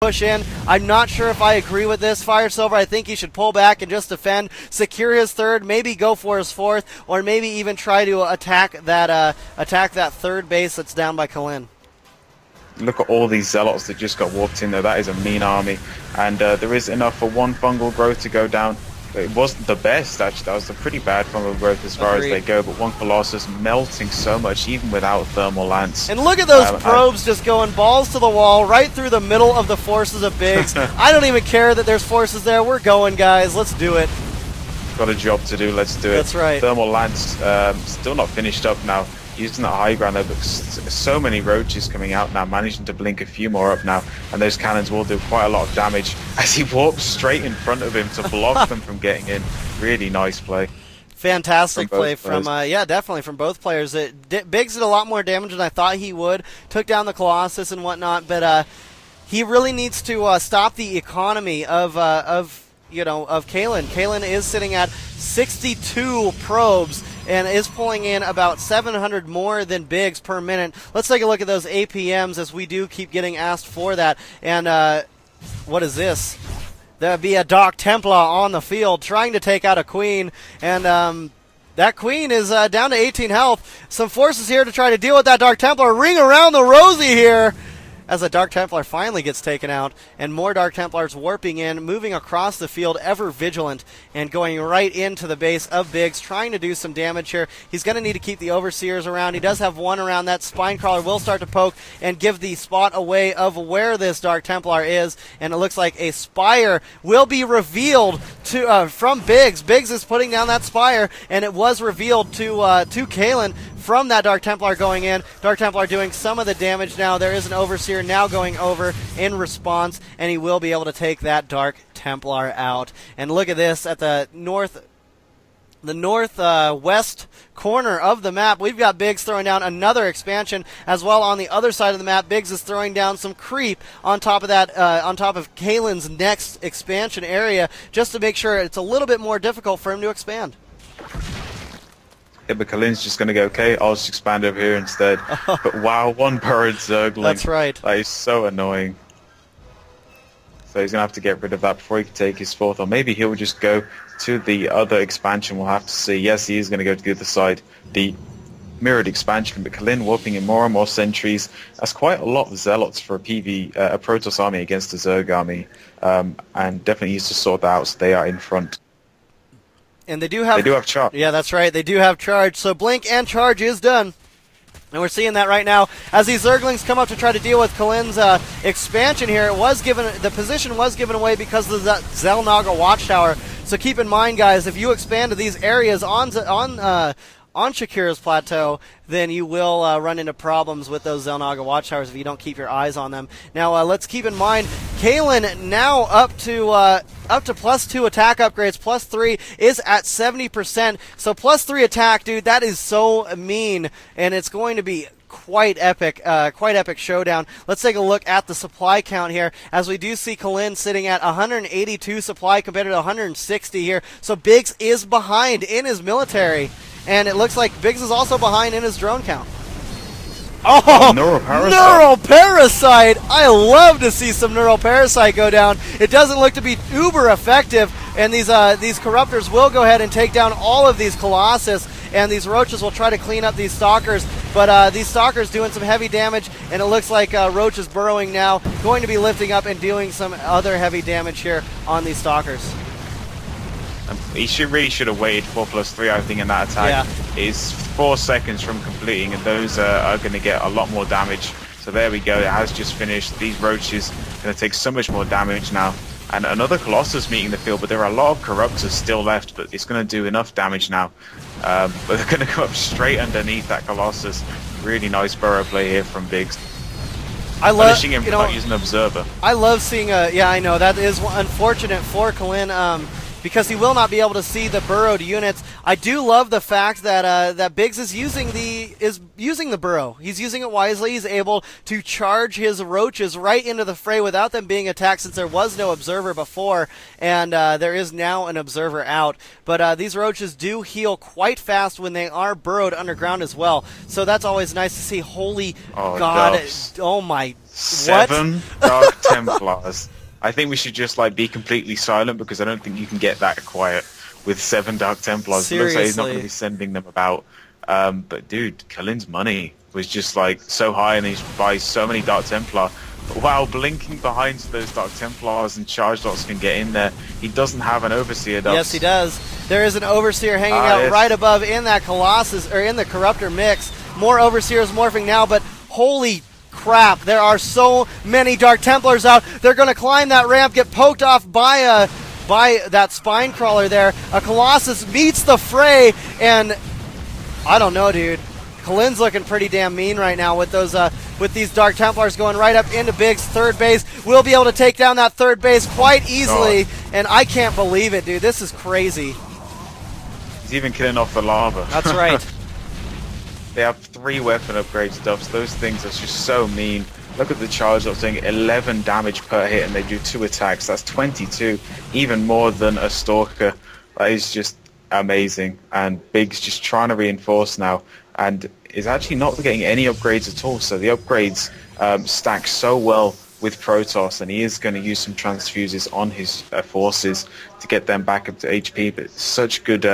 push in. I'm not sure if I agree with this, Fire Silver. I think he should pull back and just defend, secure his third, maybe go for his fourth, or maybe even try to attack that third base that's down by Kalin. Look at all these Zealots that just got warped in there. That is a mean army. And there is enough for one fungal growth to go down. It wasn't the best, actually. That was a pretty bad fungal growth as far as they go. But one Colossus melting so much, even without Thermal Lance. And look at those probes just going balls to the wall, right through the middle of the forces of Biggs. I don't even care that there's forces there. We're going, guys. Let's do it. Got a job to do. Let's do it. That's right. Thermal Lance still not finished up now. Using that high ground, but so many roaches coming out now, managing to blink a few more up now, and those cannons will do quite a lot of damage as he walks straight in front of him to block them from getting in. Really nice play. Fantastic play from, yeah, definitely from both players. Biggs did a lot more damage than I thought he would. Took down the Colossus and whatnot, but he really needs to stop the economy of Kalin. Kalin is sitting at 62 probes and is pulling in about 700 more than Biggs per minute. Let's take a look at those APMs as we do keep getting asked for that. And what is this? There would be a Dark Templar on the field trying to take out a Queen. And that Queen is down to 18 health. Some forces here to try to deal with that Dark Templar. Ring around the rosy here as a Dark Templar finally gets taken out, and more Dark Templars warping in, moving across the field, ever vigilant, and going right into the base of Biggs, trying to do some damage here. He's going to need to keep the Overseers around. He does have one around. That Spinecrawler will start to poke and give the spot away of where this Dark Templar is, and it looks like a Spire will be revealed from Biggs. Biggs is putting down that Spire, and it was revealed to Kalin from that Dark Templar going in. Dark Templar doing some of the damage now. There is an Overseer now going over in response, and he will be able to take that Dark Templar out. And look at this at the northwest corner of the map. We've got Biggs throwing down another expansion as well. On the other side of the map, Biggs is throwing down some creep on top of that, on top of Kalin's next expansion area, just to make sure it's a little bit more difficult for him to expand. Yeah, but Kalin's just going to go, okay, I'll just expand over here instead. But wow, one burrowed Zergling. That's right. That is so annoying. So he's going to have to get rid of that before he can take his fourth. Or maybe he'll just go to the other expansion. We'll have to see. Yes, he is going to go to the other side. The mirrored expansion, but Kalin warping in more and more sentries. That's quite a lot of Zealots for a Protoss army against a Zerg army. And definitely needs to sort that out so they are in front. And they do have charge. Yeah, that's right. They do have charge. So blink and charge is done. And we're seeing that right now as these Zerglings come up to try to deal with Kalin's expansion here. The position was given away because of the Xel'Naga Watchtower. So keep in mind, guys, if you expand to these areas on Shakira's Plateau, then you will run into problems with those Xel'Naga Watchtowers if you don't keep your eyes on them. Now, let's keep in mind, Kalin now up to +2 attack upgrades, +3 is at 70%. So +3 attack, dude, that is so mean, and it's going to be quite epic showdown. Let's take a look at the supply count here, as we do see Kalin sitting at 182 supply compared to 160 here. So Biggs is behind in his military. And it looks like Biggs is also behind in his drone count. Oh, Neuroparasite! I love to see some Neuroparasite go down. It doesn't look to be uber effective, and these Corruptors will go ahead and take down all of these Colossus, and these Roaches will try to clean up these Stalkers, but these Stalkers doing some heavy damage, and it looks like Roach is burrowing now, going to be lifting up and doing some other heavy damage here on these Stalkers. He really should have waited 4+3, I think, in that attack. Yeah. Is 4 seconds from completing, and those are going to get a lot more damage. So there we go, it has just finished. These Roaches are going to take so much more damage now. And another Colossus meeting the field, but there are a lot of Corruptors still left, but it's going to do enough damage now. But they're going to go up straight underneath that Colossus. Really nice burrow play here from Biggs. Punishing him for not using an Observer. I love seeing yeah, I know, that is unfortunate for Kalin. Because he will not be able to see the burrowed units. I do love the fact that that Biggs is using the burrow. He's using it wisely. He's able to charge his Roaches right into the fray without them being attacked, since there was no Observer before, and there is now an Observer out. But these Roaches do heal quite fast when they are burrowed underground as well. So that's always nice to see. Holy God! Oh my 7 Dark Templars. I think we should just like be completely silent because I don't think you can get that quiet with 7 Dark Templars. Seriously. It looks like he's not going to be sending them about. But dude, Kalin's money was just like so high, and he buys so many Dark Templar. But while blinking behind so those Dark Templars and Charge Dots can get in there, he doesn't have an Overseer. Yes, he does. There is an Overseer hanging out right above in that Colossus, or in the Corruptor mix. More Overseers morphing now, but holy crap, there are so many Dark Templars out. They're going to climb that ramp, get poked off by that Spine Crawler there. A Colossus meets the fray, and I don't know, dude. Kalin's looking pretty damn mean right now with those with these Dark Templars going right up into Big's third base. We'll be able to take down that third base quite easily, and I can't believe it, dude. This is crazy. He's even killing off the lava. That's right. They have 3 weapon upgrade stuffs. Those things are just so mean. Look at the charge up doing 11 damage per hit, and they do 2 attacks. That's 22, even more than a Stalker. That is just amazing. And Big's just trying to reinforce now, and is actually not getting any upgrades at all. So the upgrades stack so well with Protoss, and he is going to use some transfuses on his forces to get them back up to HP. But such good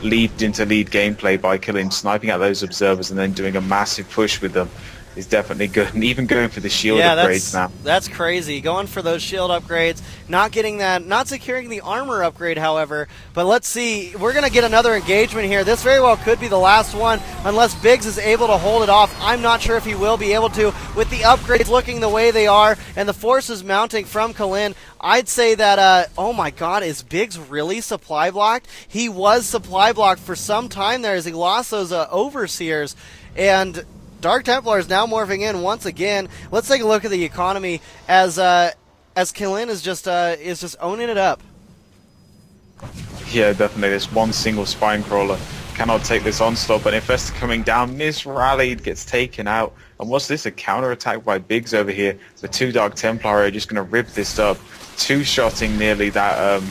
lead into lead gameplay by killing, sniping at those observers, and then doing a massive push with them is definitely good. And even going for the shield upgrades now. That's crazy. Going for those shield upgrades, not getting that, not securing the armor upgrade, however. But let's see. We're going to get another engagement here. This very well could be the last one, unless Biggs is able to hold it off. I'm not sure if he will be able to, with the upgrades looking the way they are and the forces mounting from Kalin. I'd say that, oh my god, is Biggs really supply blocked? He was supply blocked for some time there as he lost those Overseers. And Dark Templar is now morphing in once again. Let's take a look at the economy as Kalin is just owning it up. Yeah, definitely. This one single Spine Crawler cannot take this onslaught, but Infestor coming down, misrallied, gets taken out. And what's this? A counter attack by Biggs over here. The 2 Dark Templar are just going to rip this up. 2-shotting nearly that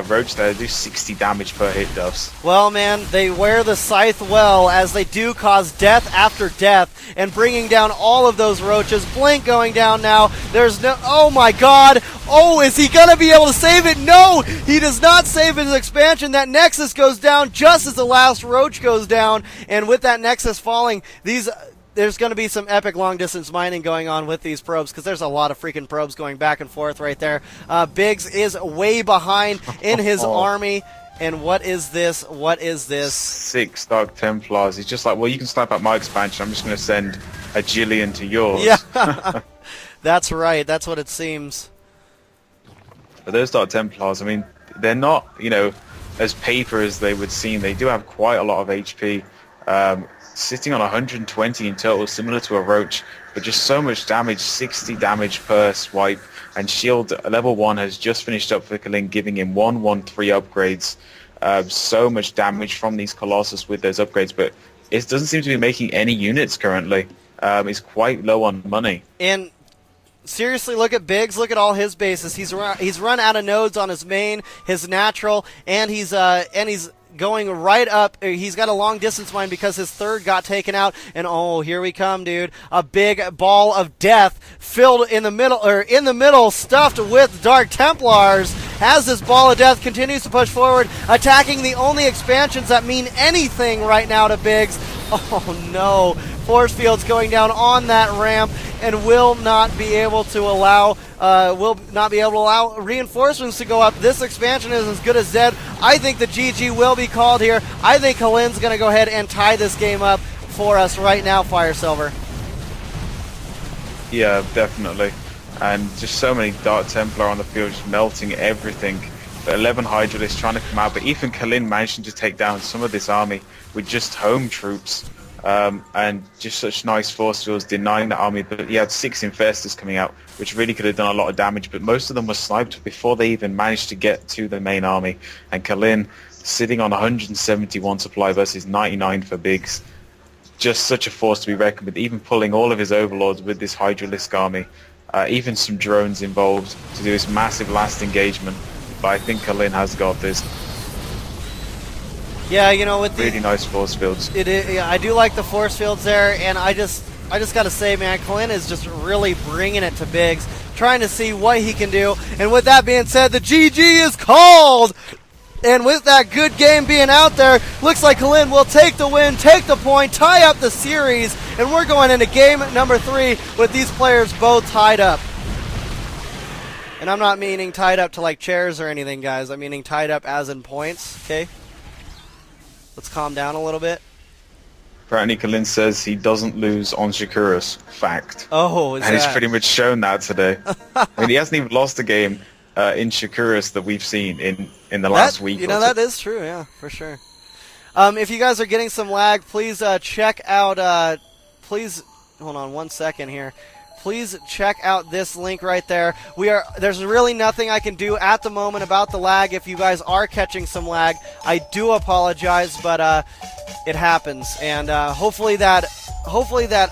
Roach there. Do 60 damage per hit, Duffs. Well, man, they wear the scythe well, as they do cause death after death, and bringing down all of those Roaches. Blink going down now. There's no... Oh, my God. Oh, is he going to be able to save it? No, he does not save his expansion. That Nexus goes down just as the last Roach goes down, and with that Nexus falling, there's going to be some epic long-distance mining going on with these probes, because there's a lot of freaking probes going back and forth right there. Biggs is way behind in his army. And what is this? What is this? 6 Dark Templars. He's just like, well, you can snipe at my expansion. I'm just going to send a Jillian to yours. Yeah, that's right. That's what it seems. But those Dark Templars, I mean, they're not, as paper as they would seem. They do have quite a lot of HP. Sitting on 120 in total, similar to a Roach, but just so much damage, 60 damage per swipe. And shield level 1 has just finished up for Kalin, giving him 113 upgrades. So much damage from these Colossus with those upgrades, but it doesn't seem to be making any units currently. He's quite low on money. And seriously, look at Biggs. Look at all his bases. He's run out of nodes on his main, his natural, and he's going right up. He's got a long distance mine because his third got taken out, and oh, here we come, dude. A big ball of death filled in the middle, stuffed with Dark Templars. As this ball of death continues to push forward, attacking the only expansions that mean anything right now to Biggs. Oh no. Force fields going down on that ramp, and will not be able to allow reinforcements to go up. This expansion is as good as dead. I think the GG will be called here. I think Kalin's going to go ahead and tie this game up for us right now, Fire Silver. Yeah, definitely. And just so many Dark Templar on the field, just melting everything. The 11 Hydralists trying to come out, but even Kalin managing to take down some of this army with just home troops. And just such nice force fields denying the army, but he had 6 Infestors coming out, which really could have done a lot of damage, but most of them were sniped before they even managed to get to the main army. And Kalin sitting on 171 supply versus 99 for Biggs. Just such a force to be reckoned with, even pulling all of his overlords with this Hydralisk army. Even some drones involved to do this massive last engagement, but I think Kalin has got this. Yeah, with really nice force fields. I do like the force fields there, and I I just got to say, man, Kalin is just really bringing it to Biggs, trying to see what he can do. And with that being said, the GG is called. And with that good game being out there, looks like Kalin will take the win, take the point, tie up the series, and we're going into game number 3 with these players both tied up. And I'm not meaning tied up to like chairs or anything, guys. I'm meaning tied up as in points, okay? Let's calm down a little bit. Apparently Kalin says he doesn't lose on Shakuras. Fact. Oh, is and that? he's pretty much shown that today. I mean, he hasn't even lost a game in Shakuras that we've seen in the last week. You know, that is true, yeah, for sure. If you guys are getting some lag, please check out, please, hold on 1 second here. Please check out this link right there. There's really nothing I can do at the moment about the lag. If you guys are catching some lag, I do apologize, but it happens. And hopefully that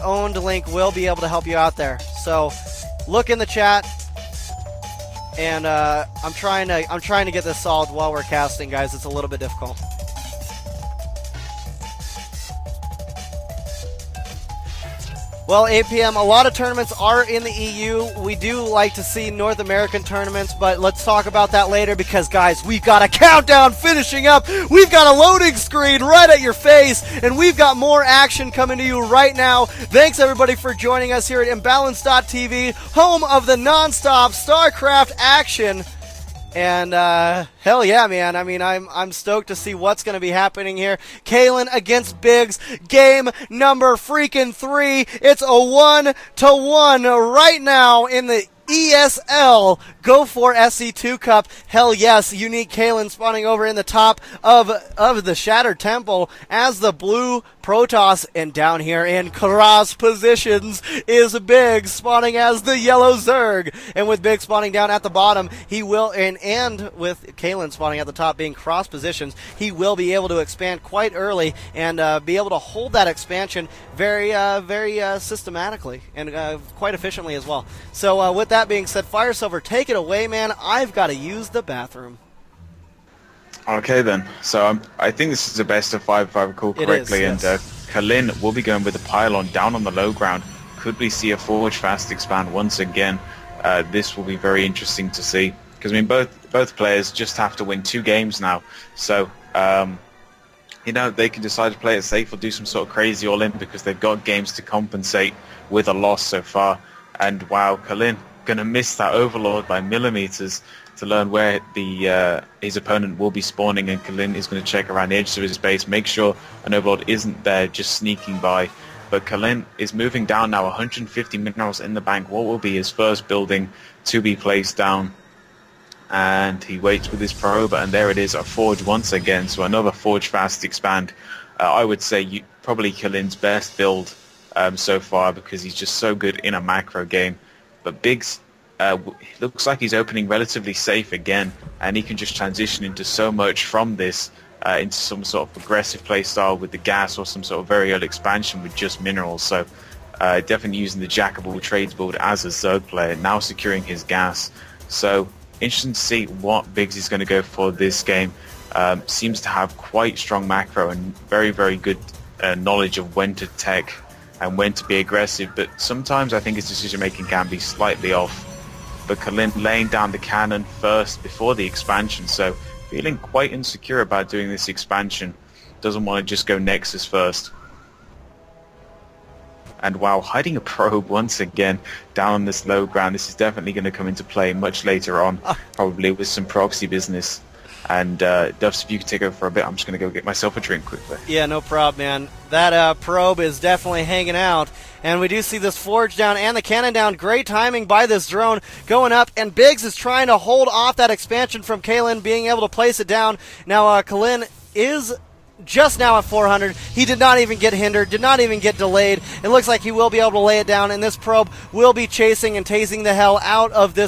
owned link will be able to help you out there. So look in the chat. And I'm trying to get this solved while we're casting, guys. It's a little bit difficult. Well, 8 p.m., a lot of tournaments are in the EU. We do like to see North American tournaments, but let's talk about that later because, guys, we've got a countdown finishing up. We've got a loading screen right at your face, and we've got more action coming to you right now. Thanks, everybody, for joining us here at IMBAtv, home of the nonstop StarCraft action. And hell yeah, man. I mean, I'm stoked to see what's going to be happening here. Kalin against Biggs, game number freaking 3. It's a 1-1 right now in the ESL GO4Sc2 Cup. Hell yes, unique Kalin spawning over in the top of the Shattered Temple as the blue Protoss, and down here in cross positions is Biggs spawning as the yellow Zerg. And with Biggs spawning down at the bottom, he will, and with Kalin spawning at the top being cross positions, he will be able to expand quite early and be able to hold that expansion very systematically and quite efficiently as well. So with that being said, Fire Silver, take it away, man. I've got to use the bathroom. Okay then, so I think this is the best of 5 if I recall correctly, yes. And Kalin will be going with the pylon down on the low ground. Could we see a forge fast expand once again? This will be very interesting to see, because I mean both players just have to win 2 games now, so you know, they can decide to play it safe or do some sort of crazy all in because they've got games to compensate with a loss so far. And wow, Kalin gonna miss that Overlord by millimeters to learn where his opponent will be spawning, and Kalin is going to check around the edges of his base, make sure an Overlord isn't there just sneaking by. But Kalin is moving down now, 150 minerals in the bank, what will be his first building to be placed down. And he waits with his probe, and there it is, a forge once again, so another forge fast expand. I would say probably Kalin's best build so far, because he's just so good in a macro game. But Biggs looks like he's opening relatively safe again, and he can just transition into so much from this into some sort of aggressive play style with the gas, or some sort of very early expansion with just minerals. So definitely using the jack of all trades build as a Zerg player, now securing his gas. So interesting to see what Biggs is going to go for this game. Seems to have quite strong macro and very good knowledge of when to tech and when to be aggressive, but sometimes I think his decision making can be slightly off. But Kalin laying down the cannon first before the expansion, so feeling quite insecure about doing this expansion. Doesn't want to just go Nexus first. And wow, hiding a probe once again down on this low ground. This is definitely going to come into play much later on, probably with some proxy business. And Duffs, if you could take over for a bit, I'm just going to go get myself a drink quickly. Yeah, no problem, man. That probe is definitely hanging out. And we do see this forge down and the cannon down. Great timing by this drone going up. And Biggs is trying to hold off that expansion from Kalin being able to place it down. Now, Kalin is just now at 400. He did not even get hindered, did not even get delayed. It looks like he will be able to lay it down, and this probe will be chasing and tasing the hell out of this